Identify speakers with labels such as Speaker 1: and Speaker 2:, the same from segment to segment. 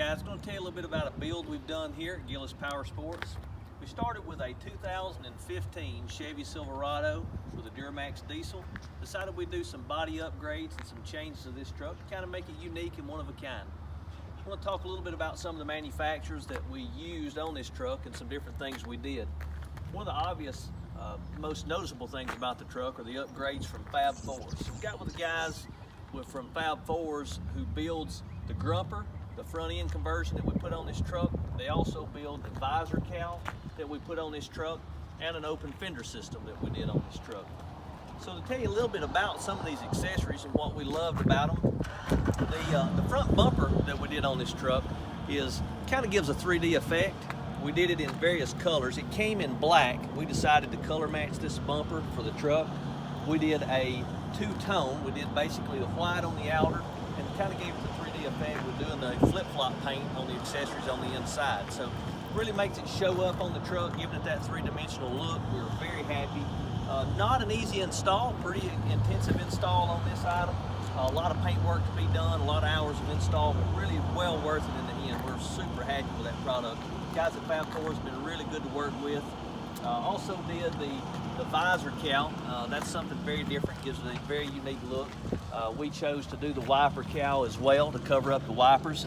Speaker 1: guys, I'm going to tell you a little bit about a build we've done here at Gillis Power Sports. We started with a 2015 Chevy Silverado with a Duramax diesel. Decided we'd do some body upgrades and some changes to this truck to kind of make it unique and one of a kind. I want to talk a little bit about some of the manufacturers that we used on this truck and some different things we did. One of the obvious, most noticeable things about the truck are the upgrades from Fab 4s. We got with the guys from Fab 4s who builds the grumper, the front end conversion that we put on this truck. They also build the visor cowl that we put on this truck and an open fender system that we did on this truck. So to tell you a little bit about some of these accessories and what we loved about them, the front bumper that we did on this truck kind of gives a 3D effect. We did it in various colors. It came in black. We decided to color match this bumper for the truck. We did a two-tone. We did basically the white on the outer and kind of gave it the 3D effect with doing the flip-flop paint on the accessories on the inside. So really makes it show up on the truck, giving it that three-dimensional look. We were very happy. Not an easy install, pretty intensive install on this item. A lot of paint work to be done, a lot of hours of install, but really well worth it in the end. We're super happy with that product. Guys at Fab 4 has been really good to work with. Also did the visor cowl. That's something very different, gives it a very unique look. We chose to do the wiper cowl as well to cover up the wipers.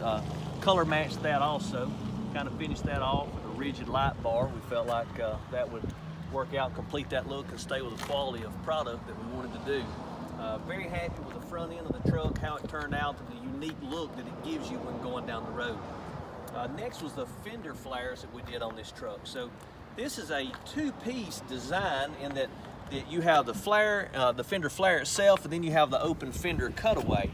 Speaker 1: Color matched that also, kind of finished that off with a rigid light bar. We felt like that would work out, complete that look, and stay with the quality of product that we wanted to do. Very happy with the front end of the truck, how it turned out, and the unique look that it gives you when going down the road. Next was the fender flares that we did on this truck. So this is a two-piece design in that you have the flare, the fender flare itself, and then you have the open fender cutaway.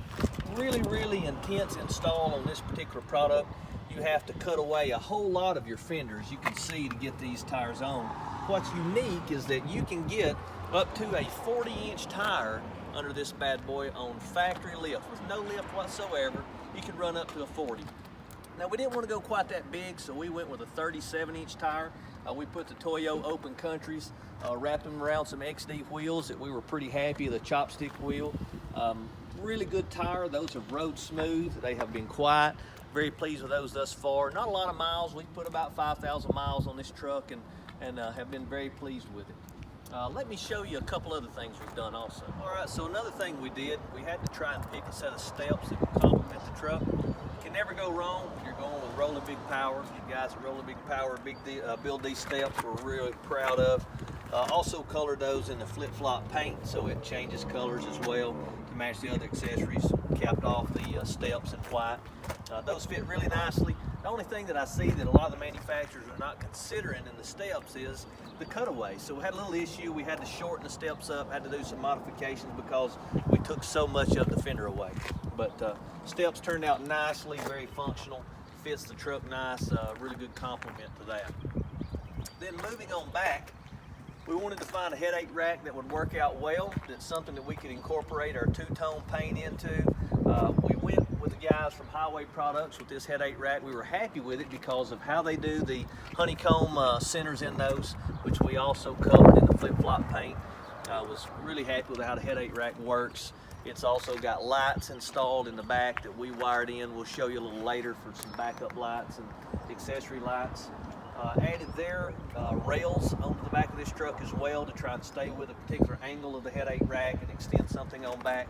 Speaker 1: Really intense install on this particular product. You have to cut away a whole lot of your fenders, you can see, to get these tires on. What's unique is that you can get up to a 40-inch tire under this bad boy on factory lift. With no lift whatsoever, you can run up to a 40. Now, we didn't want to go quite that big, so we went with a 37-inch tire. We put the Toyo Open Countries, wrapped them around some XD wheels that we were pretty happy, the chopstick wheel. Really good tire. Those have rode smooth. They have been quiet. Very pleased with those thus far. Not a lot of miles. We put about 5,000 miles on this truck and have been very pleased with it. Let me show you a couple other things we've done also. All right, so another thing we did, we had to try and pick a set of steps that would complement the truck. Can never go wrong when you're going with Rolling Big Power. You guys at Rolling Big Power build these steps we're really proud of. Also colored those in the flip-flop paint, so it changes colors as well to match the other accessories. Capped off the steps in white. Those fit really nicely. The only thing that I see that a lot of the manufacturers are not considering in the steps is the cutaway. So we had a little issue. We had to shorten the steps up, had to do some modifications because we took so much of the fender away. But steps turned out nicely, very functional, fits the truck nice, really good complement to that. Then moving on back, we wanted to find a headache rack that would work out well. That's something that we could incorporate our two-tone paint into. We went with the guys from Highway Products with this headache rack. We were happy with it because of how they do the honeycomb centers in those, which we also colored in the flip-flop paint. Was really happy with how the headache rack works. It's also got lights installed in the back that we wired in. We'll show you a little later for some backup lights and accessory lights. Added their rails onto the back of this truck as well to try and stay with a particular angle of the headache rack and extend something on back.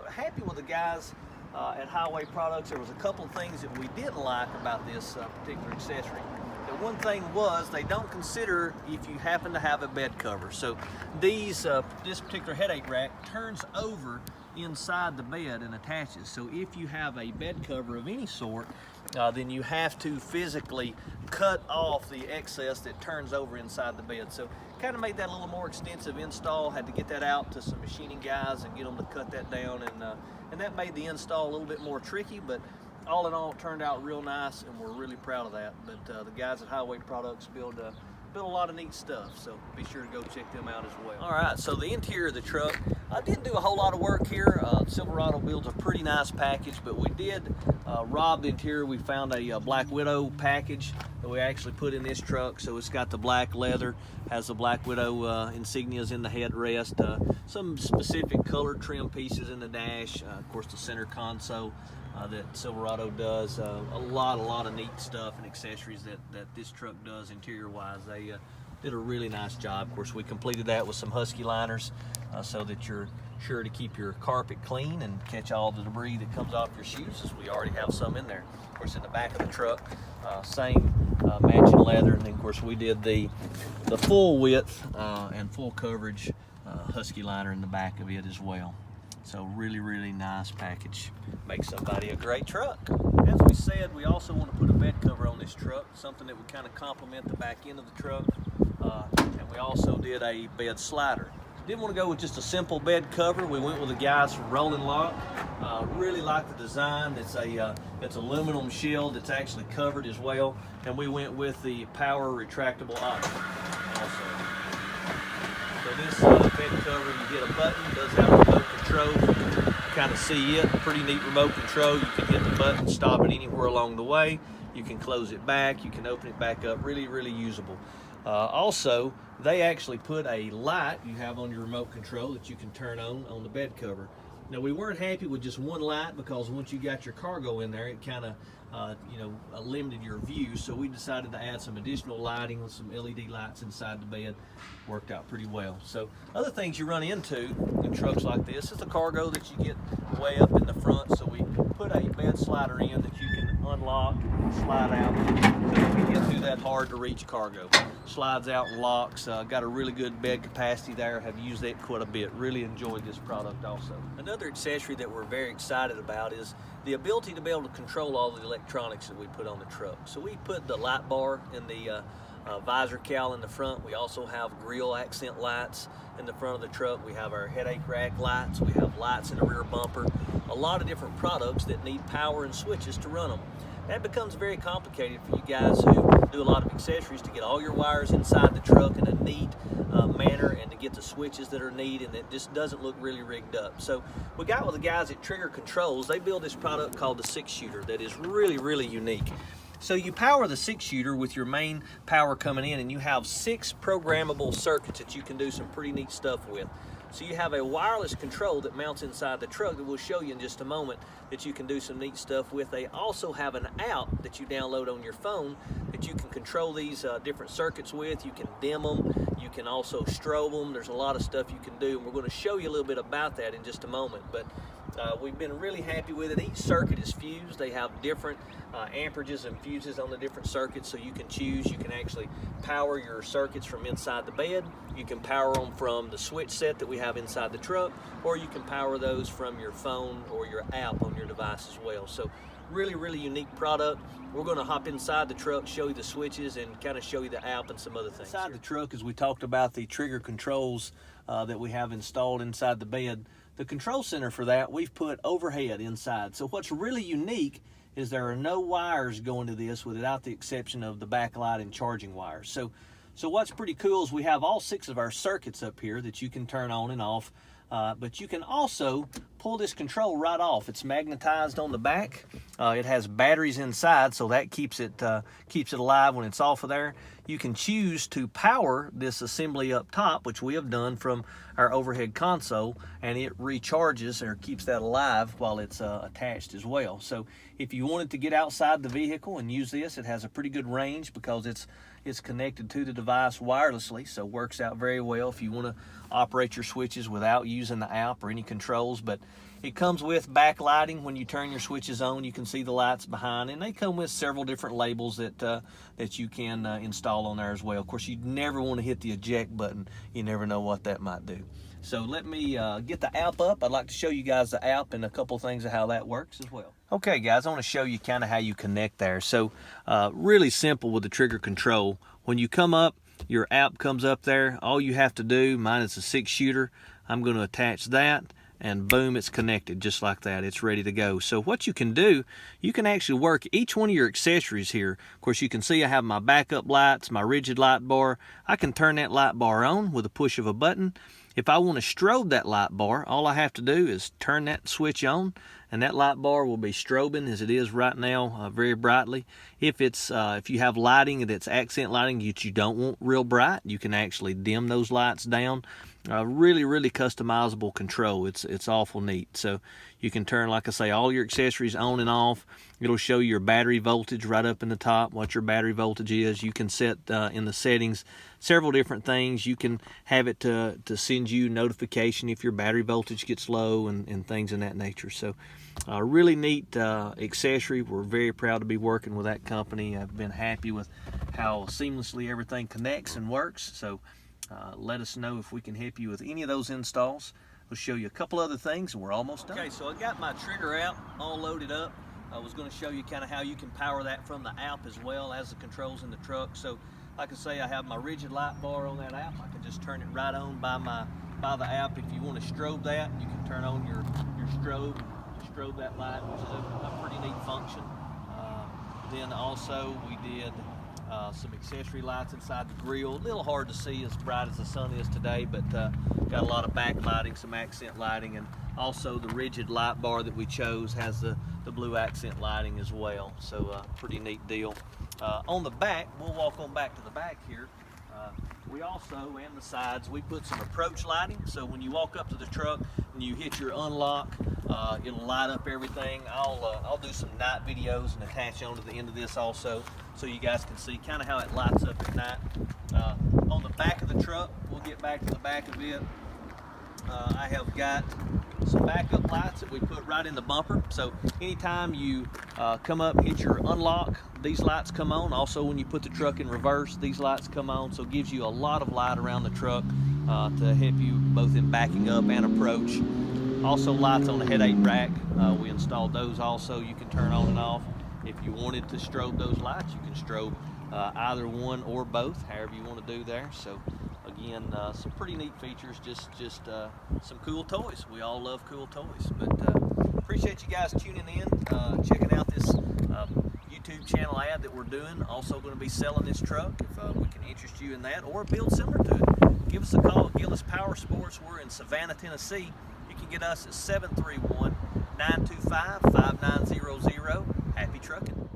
Speaker 1: Happy with the guys at Highway Products. There was a couple of things that we didn't like about this particular accessory. The one thing was they don't consider if you happen to have a bed cover. So this particular headache rack turns over inside the bed and attaches. So if you have a bed cover of any sort, then you have to physically cut off the excess that turns over inside the bed. So kind of made that a little more extensive install. Had to get that out to some machining guys and get them to cut that down, and that made the install a little bit more tricky, but all in all, it turned out real nice, and we're really proud of that. But the guys at Highway Products build a lot of neat stuff, so be sure to go check them out as well. All right, so the interior of the truck, I didn't do a whole lot of work here. Silverado builds a pretty nice package, but we did rob the interior. We found a Black Widow package that we actually put in this truck. So it's got the black leather, has the Black Widow insignias in the headrest, some specific colored trim pieces in the dash, of course the center console, that Silverado does. A lot of neat stuff and accessories that this truck does interior wise. They did a really nice job. Of course, we completed that with some Husky liners so that you're sure to keep your carpet clean and catch all the debris that comes off your shoes, as we already have some in there. Of course, in the back of the truck, same matching leather, and then of course we did the full width and full coverage Husky liner in the back of it as well. So really nice package. Makes somebody a great truck. As we said, we also want to put a bed cover on this truck, something that would kind of complement the back end of the truck. And we also did a bed slider. Didn't want to go with just a simple bed cover. We went with the guys from Rolling Lock. Really like the design. It's aluminum shield that's actually covered as well. And we went with the power retractable option also. So this bed cover, you get a button, it does have remote control. You can kind of see it, pretty neat remote control. You can hit the button, stop it anywhere along the way. You can close it back, you can open it back up, really usable. Also, they actually put a light you have on your remote control that you can turn on the bed cover. Now, we weren't happy with just one light because once you got your cargo in there, it kind of limited your view, so we decided to add some additional lighting with some LED lights inside the bed. Worked out pretty well. So other things you run into in trucks like this is the cargo that you get way up in the front, so we put a bed slider in that you can unlock and slide out so you can get through that hard to reach cargo. Slides out and locks. Got a really good bed capacity there. Have used that quite a bit. Really enjoyed this product also. Another accessory that we're very excited about is the ability to be able to control all the electronics that we put on the truck. So we put the light bar in the visor cowl in the front. We also have grille accent lights in the front of the truck. We have our headache rack lights. We have lights in the rear bumper. A lot of different products that need power and switches to run them. That becomes very complicated for you guys who do a lot of accessories to get all your wires inside the truck in a neat manner and to get the switches that are neat, and it just doesn't look really rigged up. So we got with the guys at Trigger Controls. They build this product called the 6-shooter that is really unique. So you power the 6-shooter with your main power coming in, and you have 6 programmable circuits that you can do some pretty neat stuff with. So you have a wireless control that mounts inside the truck that we'll show you in just a moment that you can do some neat stuff with. They also have an app that you download on your phone that you can control these different circuits with. You can dim them, you can also strobe them. There's a lot of stuff you can do, and we're going to show you a little bit about that in just a moment. But we've been really happy with it. Each circuit is fused. They have different amperages and fuses on the different circuits, so you can choose. You can actually power your circuits from inside the bed. You can power them from the switch set that we have inside the truck, or you can power those from your phone or your app on your device as well. So really unique product. We're going to hop inside the truck, show you the switches, and kind of show you the app and some other things. Inside the truck, as we talked about the Trigger Controls that we have installed inside the bed, the control center for that we've put overhead inside. So what's really unique is there are no wires going to this without the exception of the backlight and charging wires. So what's pretty cool is we have all 6 of our circuits up here that you can turn on and off, but you can also pull this control right off. It's magnetized on the back. It has batteries inside, so that keeps it alive when it's off of there. You can choose to power this assembly up top, which we have done from our overhead console, and it recharges or keeps that alive while it's attached as well. So if you wanted to get outside the vehicle and use this, it has a pretty good range because it's connected to the device wirelessly, so works out very well if you want to operate your switches without using the app or any controls. But it comes with backlighting. When you turn your switches on, you can see the lights behind, and they come with several different labels that you can install on there as well. Of course, you never want to hit the eject button. You never know what that might do. So let me get the app up. I'd like to show you guys the app and a couple things of how that works as well. Okay guys, I want to show you kind of how you connect there. So really simple with the Trigger Control. When you come up, your app comes up there. All you have to do, mine is a 6-shooter. I'm going to attach that, and boom, it's connected just like that. It's ready to go. So what you can do, you can actually work each one of your accessories here. Of course, you can see I have my backup lights, my rigid light bar. I can turn that light bar on with a push of a button. If I want to strobe that light bar, all I have to do is turn that switch on, and that light bar will be strobing as it is right now, very brightly. If you have lighting that's accent lighting that you don't want real bright, you can actually dim those lights down. really customizable control. It's awful neat. So you can turn, like I say, all your accessories on and off. It'll show your battery voltage right up in the top, what your battery voltage is. You can set in the settings several different things. You can have it to send you notification if your battery voltage gets low and things in that nature. So really neat accessory. We're very proud to be working with that company. I've been happy with how seamlessly everything connects and works. So let us know if we can help you with any of those installs. We'll show you a couple other things and we're almost done. Okay, so I got my trigger out all loaded up. I was going to show you kind of how you can power that from the app as well as the controls in the truck. So like I say, I have my rigid light bar on that app. I can just turn it right on by the app. If you want to strobe that, you can turn on your strobe to strobe that light, which is a pretty neat function. Then also we did some accessory lights inside the grill. A little hard to see as bright as the sun is today, but got a lot of backlighting, some accent lighting, and also the rigid light bar that we chose has the blue accent lighting as well. So pretty neat deal. On the back, we'll walk on back to the back here. We also, and the sides, we put some approach lighting. So when you walk up to the truck, when you hit your unlock, it'll light up everything. I'll do some night videos and attach onto the end of this also, so you guys can see kind of how it lights up at night. On the back of the truck, we'll get back to the back of it. I have got some backup lights that we put right in the bumper. So anytime you come up, hit your unlock, these lights come on. Also when you put the truck in reverse, these lights come on. So it gives you a lot of light around the truck to help you both in backing up and approach. Also lights on the headache rack. We installed those also. You can turn on and off. If you wanted to strobe those lights, you can strobe either one or both, however you want to do there. So again, some pretty neat features, just some cool toys. We all love cool toys. But appreciate you guys tuning in, checking out this YouTube channel ad that we're doing. Also going to be selling this truck if we can interest you in that or build similar to it. Give us a call at Gillis Power Sports. We're in Savannah, Tennessee. You can get us at 731-925-5900. Happy trucking.